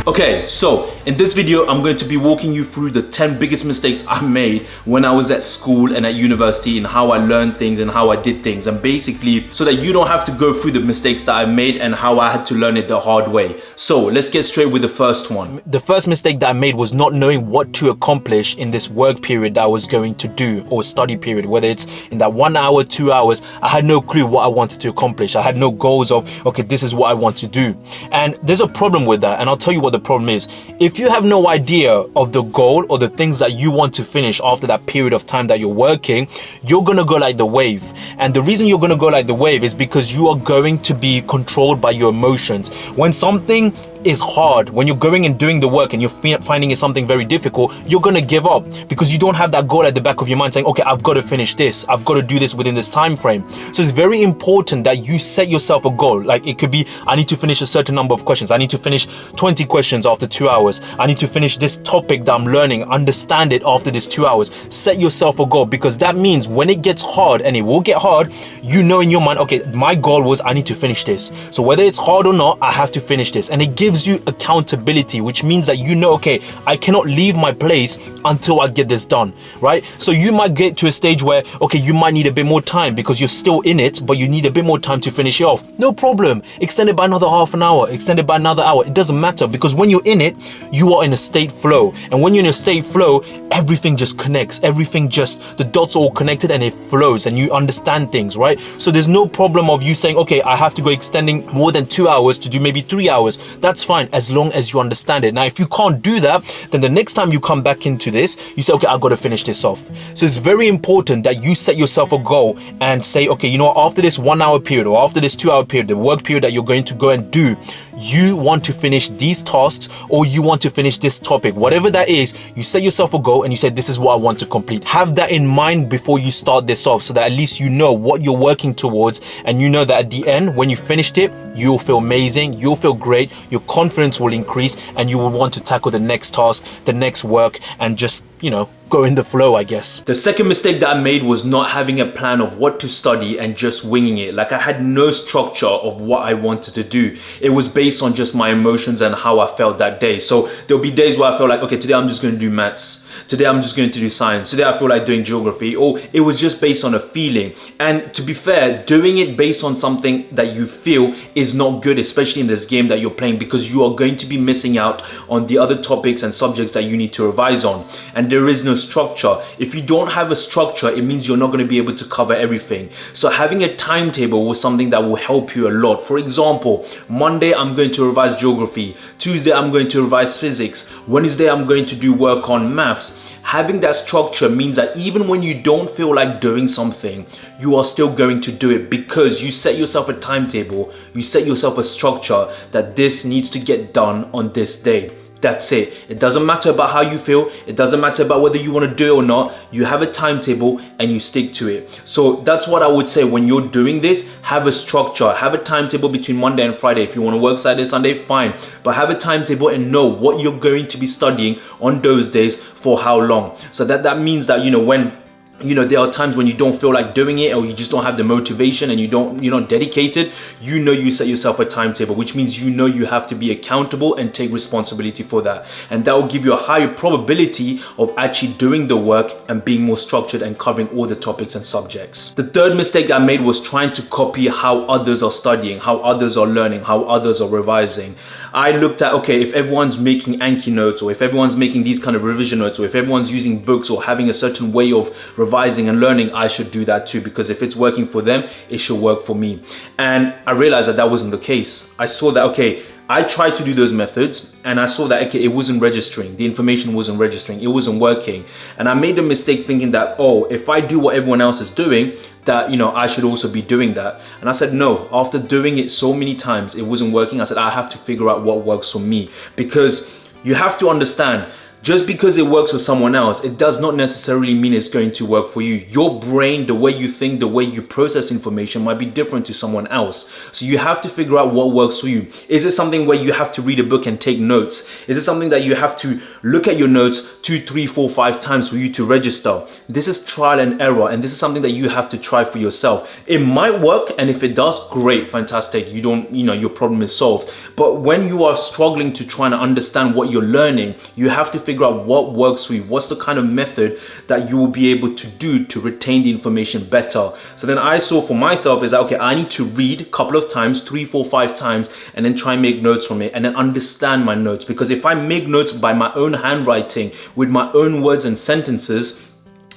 Okay, so in this video, I'm going to be walking you through the 10 biggest mistakes I made when I was at school and at university, and how I learned things and how I did things, and basically so that you don't have to go through the mistakes that I made and how I had to learn it the hard way. So let's get straight with the first one. The first mistake that I made was not knowing what to accomplish in this work period that I was going to do, or study period, whether it's in that 1 hour, 2 hours. I had no clue what I wanted to accomplish. I had no goals of, okay, this is what I want to do. And there's a problem with that, and I'll tell you what the problem is. If you have no idea of the goal or the things that you want to finish after that period of time that you're working, you're gonna go like the wave. And the reason you're gonna go like the wave is because you are going to be controlled by your emotions. When something is hard, when you're going and doing the work and you're finding it something very difficult, you're gonna give up because you don't have that goal at the back of your mind saying, okay, I've got to finish this, I've got to do this within this time frame. So it's very important that you set yourself a goal. Like, it could be, I need to finish a certain number of questions, I need to finish 20 questions after 2 hours, I need to finish this topic that I'm learning, understand it after this 2 hours. Set yourself a goal, because that means when it gets hard, and it will get hard, you know in your mind, okay, my goal was I need to finish this. So whether it's hard or not, I have to finish this. And it gives you accountability, which means that you know, okay, I cannot leave my place until I get this done, right? So you might get to a stage where, okay, you might need a bit more time because you're still in it, but you need a bit more time to finish it off. No problem. Extend it by another half an hour, extend it by another hour. It doesn't matter, because when you're in it, you are in a state flow. And when you're in a state flow, everything just connects. Everything just, the dots are all connected and it flows and you understand things, right? So there's no problem of you saying, okay, I have to go extending more than 2 hours to do maybe 3 hours. That's fine, as long as you understand it. Now, if you can't do that, then the next time you come back into this, you say, okay, I've got to finish this off. So it's very important that you set yourself a goal and say, okay, you know what, after this 1 hour period or after this 2 hour period, the work period that you're going to go and do, you want to finish these tasks or you want to finish this topic, whatever that is. You set yourself a goal and you say, this is what I want to complete. Have that in mind before you start this off, so that at least you know what you're working towards, and you know that at the end, when you finished it, you'll feel amazing, you'll feel great, your confidence will increase, and you will want to tackle the next task, the next work, and just, you know, go in the flow, I guess. The second mistake that I made was not having a plan of what to study and just winging it. Like, I had no structure of what I wanted to do. It was based on just my emotions and how I felt that day. So there'll be days where I felt like, okay, today I'm just going to do maths. Today I'm just going to do science. Today I feel like doing geography. Or it was just based on a feeling. And to be fair, doing it based on something that you feel is not good, especially in this game that you're playing, because you are going to be missing out on the other topics and subjects that you need to revise on. And there is no structure. If you don't have a structure, it means you're not going to be able to cover everything. So having a timetable was something that will help you a lot. For example, Monday I'm going to revise geography. Tuesday I'm going to revise physics. Wednesday I'm going to do work on maths. Having that structure means that even when you don't feel like doing something, you are still going to do it, because you set yourself a timetable, you set yourself a structure that this needs to get done on this day. That's it. It doesn't matter about how you feel. It doesn't matter about whether you want to do it or not. You have a timetable and you stick to it. So that's what I would say when you're doing this. Have a structure. Have a timetable between Monday and Friday. If you want to work Saturday, Sunday, fine. But have a timetable and know what you're going to be studying on those days for how long. So that means that, you know, when there are times when you don't feel like doing it, or you just don't have the motivation and you're not dedicated, you set yourself a timetable, which means you have to be accountable and take responsibility for that. And that will give you a higher probability of actually doing the work and being more structured and covering all the topics and subjects. The third mistake I made was trying to copy how others are studying, how others are learning, how others are revising. I looked at, okay, if everyone's making Anki notes, or if everyone's making these kind of revision notes, or if everyone's using books or having a certain way of revising and learning, I should do that too, because if it's working for them, it should work for me. And I realized that wasn't the case. I saw that, okay, I tried to do those methods and I saw that, okay, it wasn't registering. The information wasn't registering. It wasn't working. And I made a mistake thinking that, oh, if I do what everyone else is doing, that, I should also be doing that. And I said, no, after doing it so many times, it wasn't working. I said, I have to figure out what works for me, because you have to understand, Just because it works for someone else, it does not necessarily mean it's going to work for you. Your brain, the way you think, the way you process information might be different to someone else. So you have to figure out what works for you. Is it something where you have to read a book and take notes? Is it something that you have to look at your notes 2, 3, 4, 5 times for you to register? This is trial and error, and this is something that you have to try for yourself. It might work, and if it does, great, fantastic. Your problem is solved. But when you are struggling to try and understand what you're learning, you have to figure out what works for you. What's the kind of method that you will be able to do to retain the information better? So then I saw for myself is that, okay, I need to read a couple of times, 3, 4, 5 times, and then try and make notes from it and then understand my notes. Because if I make notes by my own handwriting with my own words and sentences,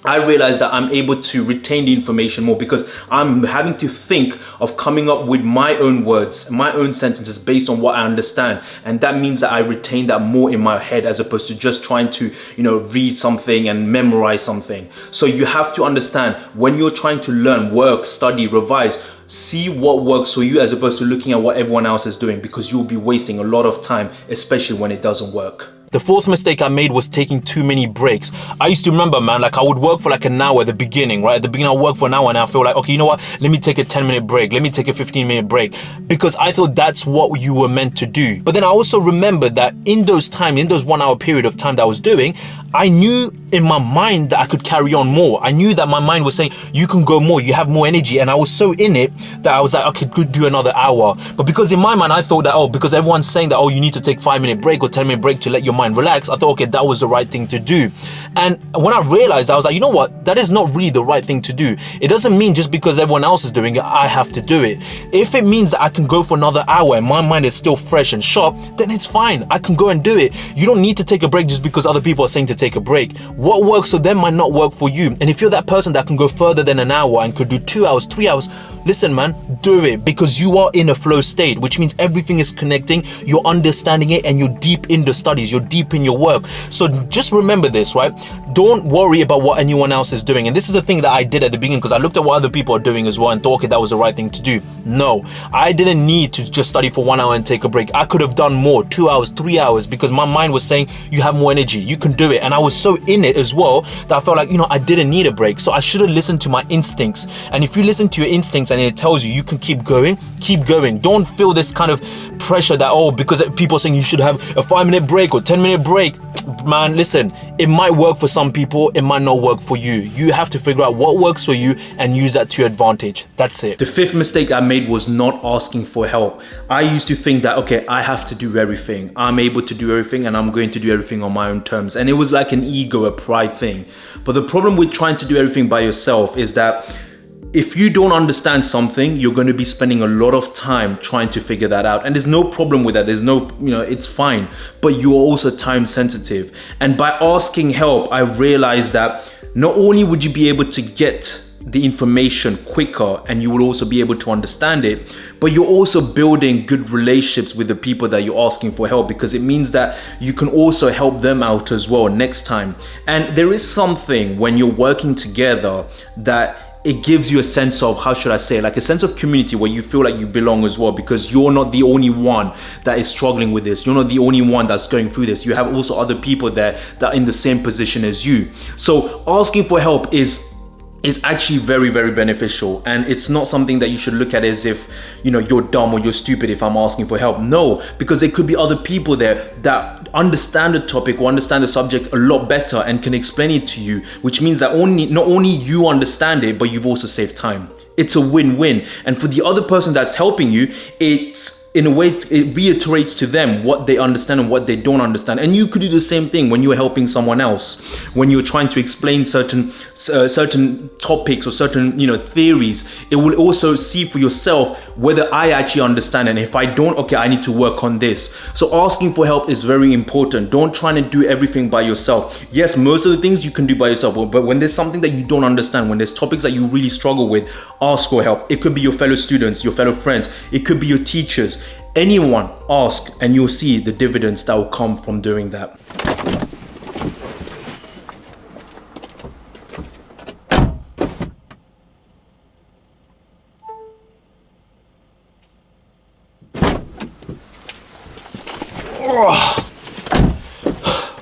I realize that I'm able to retain the information more because I'm having to think of coming up with my own words, my own sentences based on what I understand. And that means that I retain that more in my head as opposed to just trying to, read something and memorize something. So you have to understand when you're trying to learn, work, study, revise, see what works for you as opposed to looking at what everyone else is doing, because you'll be wasting a lot of time, especially when it doesn't work. The fourth mistake I made was taking too many breaks. I used to remember, man, like I would work for like an hour at the beginning, right? At the beginning, I work for an hour and I feel like, okay, you know what? Let me take a 10-minute break. Let me take a 15-minute break, because I thought that's what you were meant to do. But then I also remembered that in those 1 hour period of time that I was doing, I knew in my mind that I could carry on more. I knew that my mind was saying, you can go more, you have more energy. And I was so in it that I was like, okay, could do another hour. But because in my mind, I thought that, because everyone's saying that, you need to take 5-minute break or 10-minute break to let your mind relax, I thought, okay, that was the right thing to do. And when I realized, I was like, you know what? That is not really the right thing to do. It doesn't mean just because everyone else is doing it, I have to do it. If it means that I can go for another hour and my mind is still fresh and sharp, then it's fine. I can go and do it. You don't need to take a break just because other people are saying to take a break. What works for them might not work for you. And if you're that person that can go further than an hour and could do 2 hours, 3 hours, listen, man, do it, because you are in a flow state, which means everything is connecting, you're understanding it, and you're deep in the studies, you're deep in your work. So just remember this, right? Don't worry about what anyone else is doing. And this is the thing that I did at the beginning, because I looked at what other people are doing as well and thought, okay, that was the right thing to do. No, I didn't need to just study for 1 hour and take a break. I could have done more, 2 hours, 3 hours, because my mind was saying, you have more energy, you can do it. And I was so in it as well that I felt like, I didn't need a break. So I should have listened to my instincts. And if you listen to your instincts and it tells you can keep going, keep going. Don't feel this kind of pressure that, because people are saying you should have a 5-minute break or 10-minute break. Man, listen, it might work for some people, it might not work for you. You have to figure out what works for you and use that to your advantage. That's it. The fifth mistake I made was not asking for help. I used to think that, okay, I have to do everything. I'm able to do everything and I'm going to do everything on my own terms. And it was like an ego, a pride thing. But the problem with trying to do everything by yourself is that if you don't understand something, you're going to be spending a lot of time trying to figure that out. And there's no problem with that. There's no, it's fine. But you are also time sensitive. And by asking help, I realized that not only would you be able to get the information quicker and you will also be able to understand it, but you're also building good relationships with the people that you're asking for help, because it means that you can also help them out as well next time. And there is something when you're working together that it gives you a sense of, how should I say, like a sense of community where you feel like you belong as well, because you're not the only one that is struggling with this. You're not the only one that's going through this. You have also other people there that are in the same position as you. So asking for help is actually very, very beneficial. And it's not something that you should look at as if, you're dumb or you're stupid if I'm asking for help. No, because there could be other people there that understand the topic or understand the subject a lot better and can explain it to you, which means that not only you understand it, but you've also saved time. It's a win-win. And for the other person that's helping you, it's, in a way, it reiterates to them what they understand and what they don't understand. And you could do the same thing when you're helping someone else, when you're trying to explain certain topics or certain theories. It will also see for yourself whether I actually understand, and if I don't, okay, I need to work on this. So asking for help is very important. Don't try to do everything by yourself. Yes, most of the things you can do by yourself, but when there's something that you don't understand, when there's topics that you really struggle with, ask for help. It could be your fellow students, your fellow friends, it could be your teachers. Anyone, ask, and you'll see the dividends that will come from doing that.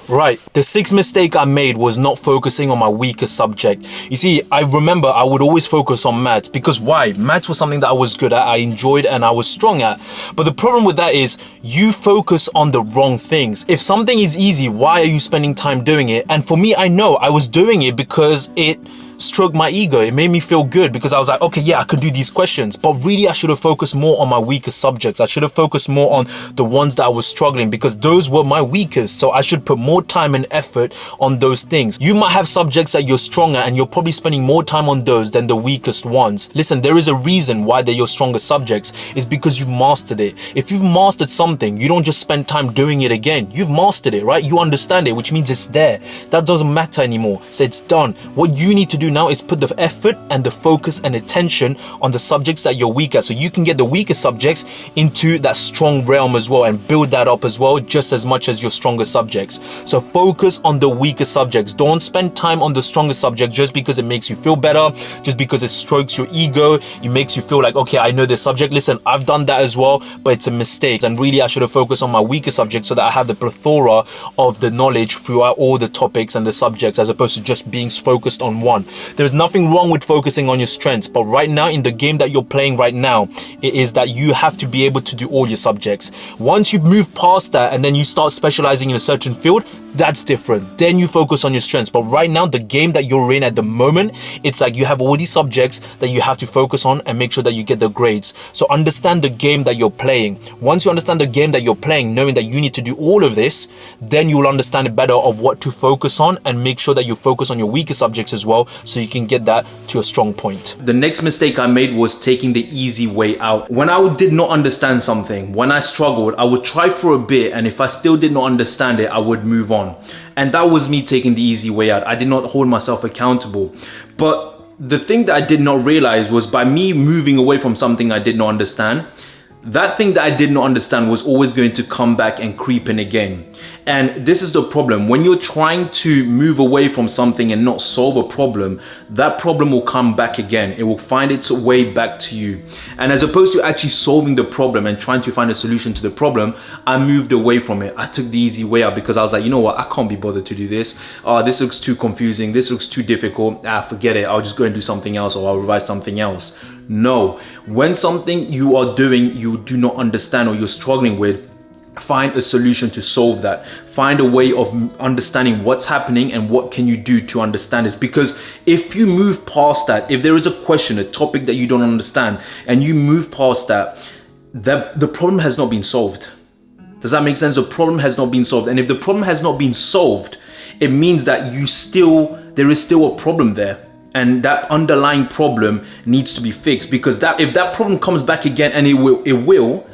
Right. The sixth mistake I made was not focusing on my weaker subject. You see, I remember I would always focus on maths because why? Maths was something that I was good at, I enjoyed, and I was strong at. But the problem with that is you focus on the wrong things. If something is easy, why are you spending time doing it? And for me, I know I was doing it because it stroked my ego. It made me feel good because I was like, okay, yeah, I could do these questions. But really, I should have focused more on my weaker subjects. I should have focused more on the ones that I was struggling because those were my weakest. So I should put more time and effort on those things. You might have subjects that you're strong at and you're probably spending more time on those than the weakest ones. Listen, there is a reason why they're your strongest subjects. It's because you've mastered it. If you've mastered something, you don't just spend time doing it again. You've mastered it, right? You understand it, which means it's there. That doesn't matter anymore. So it's done. What you need to do now is put the effort and the focus and attention on the subjects that you're weak at, so you can get the weaker subjects into that strong realm as well and build that up as well, just as much as your stronger subjects. So focus on the weaker subjects. Don't spend time on the stronger subject just because it makes you feel better, just because it strokes your ego. It makes you feel like, okay, I know this subject. Listen, I've done that as well, but it's a mistake. And really, I should have focused on my weaker subject so that I have the plethora of the knowledge throughout all the topics and the subjects, as opposed to just being focused on one. There's nothing wrong with focusing on your strengths, but right now in the game that you're playing right now, it is that you have to be able to do all your subjects. Once you move past that and then you start specializing in a certain field, that's different. Then you focus on your strengths. But right now, the game that you're in at the moment, it's like you have all these subjects that you have to focus on and make sure that you get the grades. So understand the game that you're playing. Once you understand the game that you're playing, knowing that you need to do all of this, then you will understand it better of what to focus on and make sure that you focus on your weaker subjects as well, so you can get that to a strong point. The next mistake I made was taking the easy way out. When I did not understand something, when I struggled, I would try for a bit, and if I still did not understand it, I would move on. And that was me taking the easy way out. I did not hold myself accountable. But the thing that I did not realize was, by me moving away from something I did not understand, that thing that I did not understand was always going to come back and creep in again. And this is the problem. When you're trying to move away from something and not solve a problem, that problem will come back again. It will find its way back to you. And as opposed to actually solving the problem and trying to find a solution to the problem, I moved away from it. I took the easy way out because I was like, you know what? I can't be bothered to do this. This looks too confusing. This looks too difficult. Forget it. I'll just go and do something else, or I'll revise something else. No. When something you are doing you do not understand or you're struggling with, find a solution to solve that. Find a way of understanding what's happening and what can you do to understand this. Because if you move past that, if there is a question, a topic that you don't understand, and you move past that, the problem has not been solved. Does that make sense? The problem has not been solved. And if the problem has not been solved, it means that there is still a problem there. And that underlying problem needs to be fixed, because if that problem comes back again, and it will,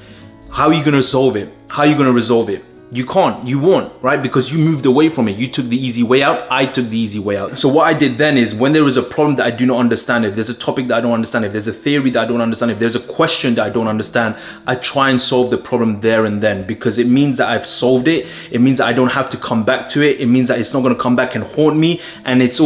how are you going to solve it? How are you going to resolve it? You can't, you won't, right? Because you moved away from it. You took the easy way out. I took the easy way out. So what I did then is, when there is a problem that I do not understand, if there's a topic that I don't understand, if there's a theory that I don't understand, if there's a question that I don't understand, I try and solve the problem there and then, because it means that I've solved it. It means that I don't have to come back to it. It means that it's not going to come back and haunt me. And it's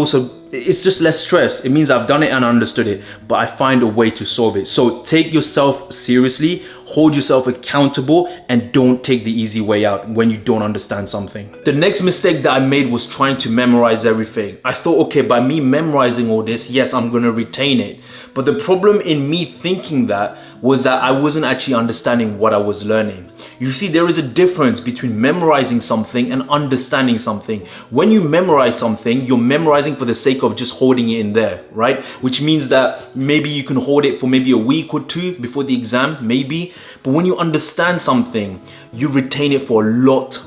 just less stress. It means I've done it and I understood it, but I find a way to solve it. So take yourself seriously, hold yourself accountable, and don't take the easy way out when you don't understand something. The next mistake that I made was trying to memorize everything. I thought, okay, by me memorizing all this, yes, I'm gonna retain it. But the problem in me thinking that was that I wasn't actually understanding what I was learning. You see, there is a difference between memorizing something and understanding something. When you memorize something, you're memorizing for the sake of just holding it in there, right? Which means that maybe you can hold it for maybe a week or two before the exam, maybe. But when you understand something, you retain it for a lot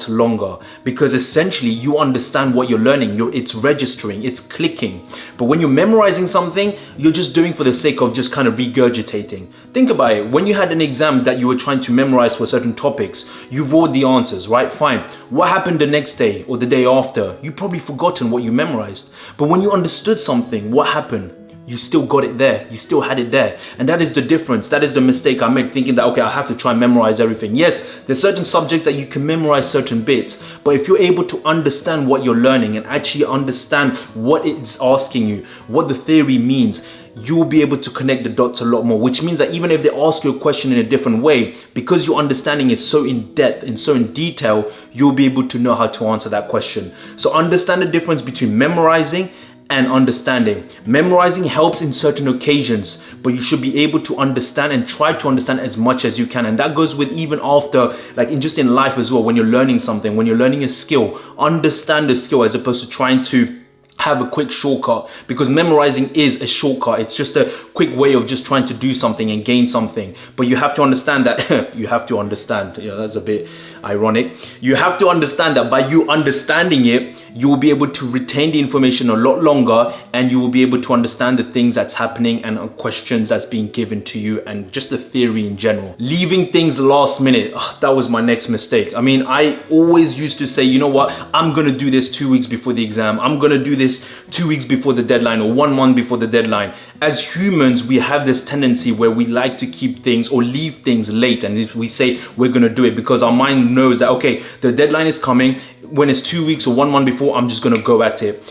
longer, because essentially you understand what you're learning. It's registering, it's clicking. But when you're memorizing something, you're just doing for the sake of just kind of regurgitating. Think about it. When you had an exam that you were trying to memorize for certain topics, you wrote the answers, right? Fine. What happened the next day or the day after? You probably forgotten what you memorized. But when you understood something, what happened? you still got it there. You still had it there. And that is the difference. That is the mistake I made, thinking that, okay, I have to try and memorize everything. Yes, there's certain subjects that you can memorize certain bits, but if you're able to understand what you're learning and actually understand what it's asking you, what the theory means, you will be able to connect the dots a lot more, which means that even if they ask you a question in a different way, because your understanding is so in depth and so in detail, you'll be able to know how to answer that question. So understand the difference between memorizing and understanding. Memorizing helps in certain occasions, but you should be able to understand and try to understand as much as you can. And that goes with even after, like just in life as well, when you're learning something, when you're learning a skill, understand the skill as opposed to trying to have a quick shortcut, because memorizing is a shortcut. It's just a quick way of just trying to do something and gain something. But you have to understand that you have to understand. Yeah, that's a bit ironic. You have to understand that by you understanding it, you will be able to retain the information a lot longer, and you will be able to understand the things that's happening and questions that's being given to you and just the theory in general. Leaving things last minute. That was my next mistake. I mean, I always used to say, you know what, I'm going to do this 2 weeks before the exam. I'm going to do this 2 weeks before the deadline or 1 month before the deadline. As humans, we have this tendency where we like to keep things or leave things late, and if we say we're going to do it because our mind knows that, okay, the deadline is coming, when it's 2 weeks or 1 month before, I'm just going to go at it.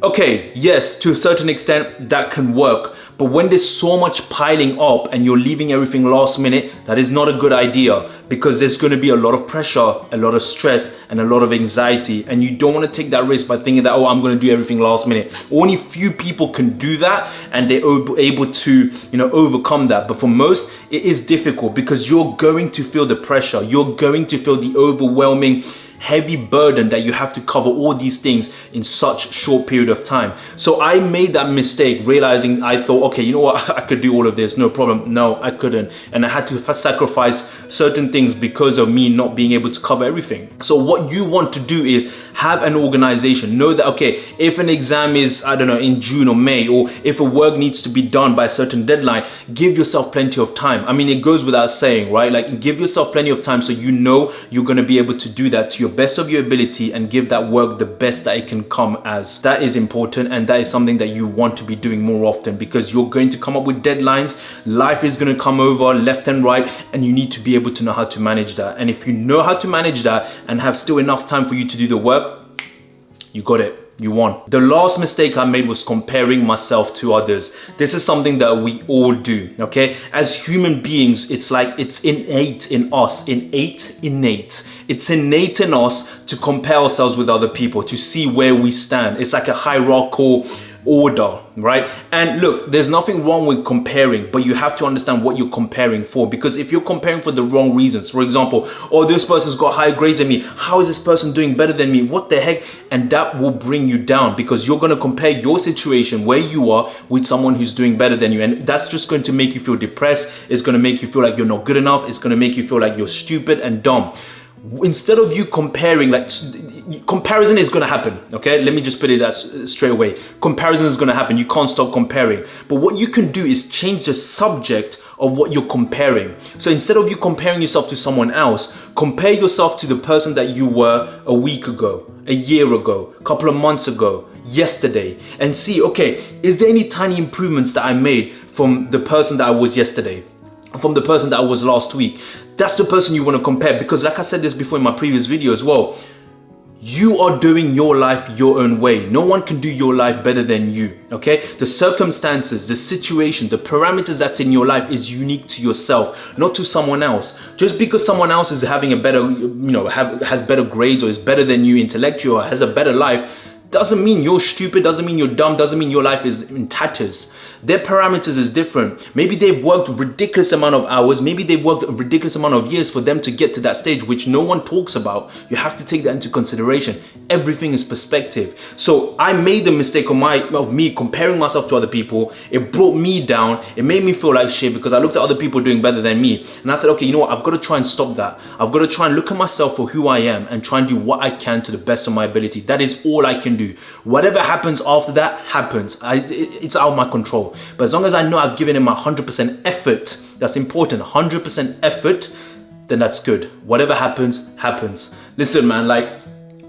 Okay, yes, to a certain extent that can work, but when there's so much piling up and you're leaving everything last minute, that is not a good idea, because there's going to be a lot of pressure, a lot of stress, and a lot of anxiety, and you don't want to take that risk by thinking that, oh, I'm going to do everything last minute. Only few people can do that, and they're able to, overcome that. But for most, it is difficult, because you're going to feel the pressure, you're going to feel the overwhelming heavy burden that you have to cover all these things in such short period of time. So I made that mistake, realizing I thought, okay, you know what, I could do all of this, no problem. No, I couldn't. And I had to sacrifice certain things because of me not being able to cover everything. So what you want to do is have an organization. Know that, okay, if an exam is, I don't know, in June or May, or if a work needs to be done by a certain deadline, give yourself plenty of time. I mean, it goes without saying, right? Like, give yourself plenty of time so you know you're going to be able to do that to your best of your ability and give that work the best that it can come as. That is important, and that is something that you want to be doing more often, because you're going to come up with deadlines. Life is going to come over left and right, and you need to be able to know how to manage that. And if you know how to manage that and have still enough time for you to do the work, you got it. You won. The last mistake I made was comparing myself to others. This is something that we all do, okay? As human beings, it's like it's innate in us. Innate. It's innate in us to compare ourselves with other people, to see where we stand. It's like a hierarchical order, right? And look, there's nothing wrong with comparing, but you have to understand what you're comparing for, because if you're comparing for the wrong reasons, for example, oh, this person's got higher grades than me, how is this person doing better than me, what the heck? And that will bring you down, because you're going to compare your situation where you are with someone who's doing better than you, and that's just going to make you feel depressed. It's going to make you feel like you're not good enough. It's going to make you feel like you're stupid and dumb. Instead of you comparing, like, comparison is going to happen, okay? Let me just put it that straight away. Comparison is going to happen. You can't stop comparing. But what you can do is change the subject of what you're comparing. So instead of you comparing yourself to someone else, compare yourself to the person that you were a week ago, a year ago, a couple of months ago, yesterday, and see, okay, is there any tiny improvements that I made from the person that I was yesterday, from the person that I was last week? That's the person you want to compare, because like I said this before in my previous video as well, you are doing your life your own way. No one can do your life better than you, okay? The circumstances, the situation, the parameters that's in your life is unique to yourself, not to someone else. Just because someone else is having a better, has better grades, or is better than you intellectual, or has a better life, doesn't mean you're stupid, doesn't mean you're dumb, doesn't mean your life is in tatters. Their parameters is different. Maybe they've worked a ridiculous amount of hours, maybe they've worked a ridiculous amount of years for them to get to that stage, which no one talks about. You have to take that into consideration. Everything is perspective. So I made the mistake of me comparing myself to other people. It brought me down. It made me feel like shit, because I looked at other people doing better than me. And I said, okay, you know what? I've got to try and stop that. I've got to try and look at myself for who I am and try and do what I can to the best of my ability. That is all I can do. Whatever happens after that happens. It's out of my control. But as long as I know I've given it my 100% effort, that's important, 100% effort, then that's good. Whatever happens, happens. Listen, man, like,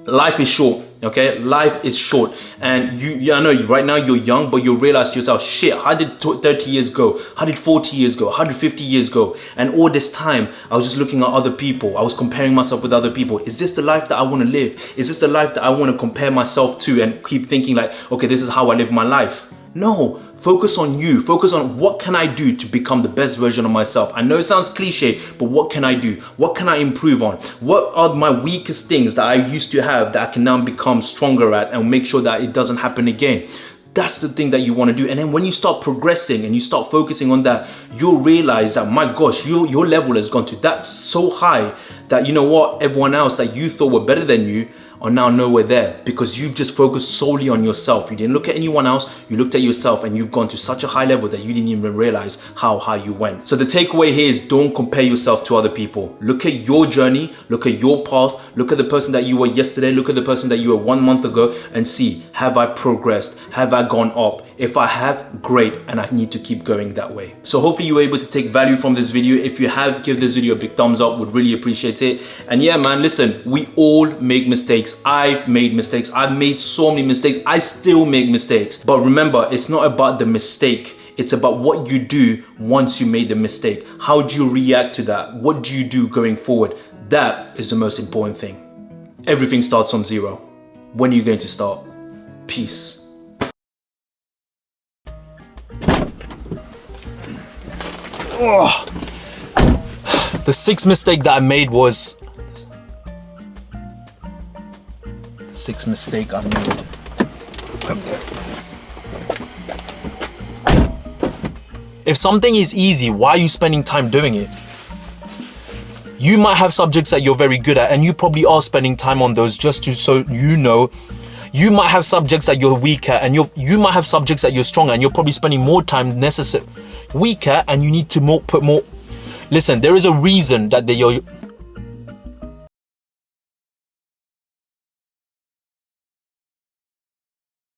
life is short, Okay, life is short, and I know right now you're young, but you'll realize to yourself, shit, how did 30 years go? How did 40 years go? How did 50 years go? And all this time, I was just looking at other people. I was comparing myself with other people. Is this the life that I want to live? Is this the life that I want to compare myself to and keep thinking like, okay, this is how I live my life? No. Focus on you. Focus on what can I do to become the best version of myself. I know it sounds cliche, but what can I do? What can I improve on? What are my weakest things that I used to have that I can now become stronger at and make sure that it doesn't happen again? That's the thing that you want to do. And then when you start progressing and you start focusing on that, you'll realize that, my gosh, your level has gone to that so high that, you know what, everyone else that you thought were better than you are now nowhere there, because you've just focused solely on yourself. You didn't look at anyone else, you looked at yourself, and you've gone to such a high level that you didn't even realize how high you went. So the takeaway here is, don't compare yourself to other people. Look at your journey, look at your path, look at the person that you were yesterday, look at the person that you were 1 month ago, and see, have I progressed? Have I gone up? If I have, great, and I need to keep going that way. So hopefully you were able to take value from this video. If you have, give this video a big thumbs up, would really appreciate it. And yeah, man, listen, we all make mistakes. I've made mistakes. I've made so many mistakes. I still make mistakes. But remember, it's not about the mistake. It's about what you do once you made the mistake. How do you react to that? What do you do going forward? That is the most important thing. Everything starts from zero. When are you going to start? Peace. Oh. The sixth mistake that I made was If something is easy, why are you spending time doing it? You might have subjects that you're very good at, and you probably are spending time on those just to, so you know. You might have subjects that you're weak at, and you might have subjects that you're strong at, and you're probably spending more time weaker, and you need to put more. Listen, there is a reason that